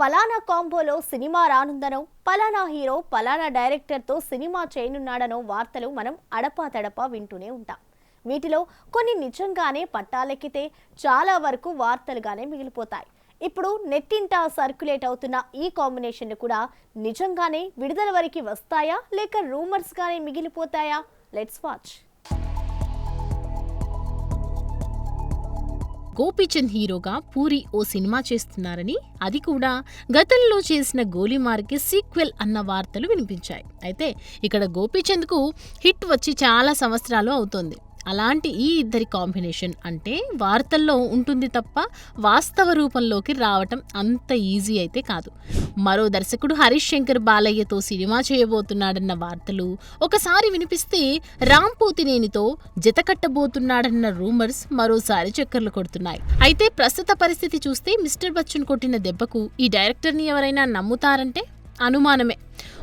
పలానా కాంబోలో సినిమా రానుందనో, పలానా హీరో పలానా డైరెక్టర్తో సినిమా చేయనున్నాడనో వార్తలు మనం అడపాతడపా వింటూనే ఉంటాం. వీటిలో కొన్ని నిజంగానే పట్టాలెక్కితే చాలా వరకు వార్తలుగానే మిగిలిపోతాయి. ఇప్పుడు నెట్టింటా సర్క్యులేట్ అవుతున్న ఈ కాంబినేషన్లు కూడా నిజంగానే విడుదల వరకు వస్తాయా లేక రూమర్స్గానే మిగిలిపోతాయా? Let's watch. గోపీచంద్ హీరోగా పూరి ఓ సినిమా చేస్తున్నారని, అది కూడా గతంలో చేసిన గోలీమార్కి సీక్వెల్ అన్న వార్తలు వినిపించాయి. అయితే ఇక్కడ గోపీచంద్కు హిట్ వచ్చి చాలా సంవత్సరాలు అవుతోంది. అలాంటి ఈ ఇద్దరి కాంబినేషన్ అంటే వార్తల్లో ఉంటుంది తప్ప వాస్తవ రూపంలోకి రావటం అంత ఈజీ అయితే కాదు. మరో దర్శకుడు హరీష్ శంకర్ బాలయ్యతో సినిమా చేయబోతున్నాడన్న వార్తలు ఒకసారి వినిపిస్తే, రామ్ పోతినేనితో జతకట్టబోతున్నాడన్న రూమర్స్ మరోసారి చక్కర్లు కొడుతున్నాయి. అయితే ప్రస్తుత పరిస్థితి చూస్తే మిస్టర్ బచ్చన్ కొట్టిన దెబ్బకు ఈ డైరెక్టర్ని ఎవరైనా నమ్ముతారంటే అనుమానమే.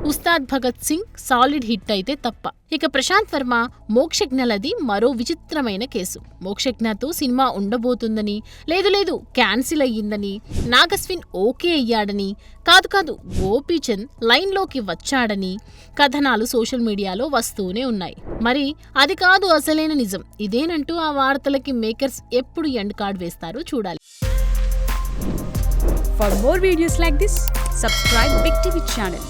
ఉస్తాద్ భగత్ సింగ్ సాలిడ్ హిట్ అయితే తప్ప. ఇక ప్రశాంత్ వర్మ మోక్షజ్ఞలది మరో విచిత్రమైన కేసు. మోక్షజ్ఞతో సినిమా ఉండబోతుందని, లేదు క్యాన్సిల్ అయ్యిందని, నాగస్విన్ ఓకే అయ్యాడని, కాదు గోపీచంద్ లైన్లోకి వచ్చాడని కథనాలు సోషల్ మీడియాలో వస్తూనే ఉన్నాయి. మరి అది కాదు అసలైన నిజం. ఇదేనంటూ ఆ వార్తలకి మేకర్స్ ఎప్పుడు ఎండ్ కార్డ్ వేస్తారో చూడాలి. For more videos like this, subscribe Big TV channel.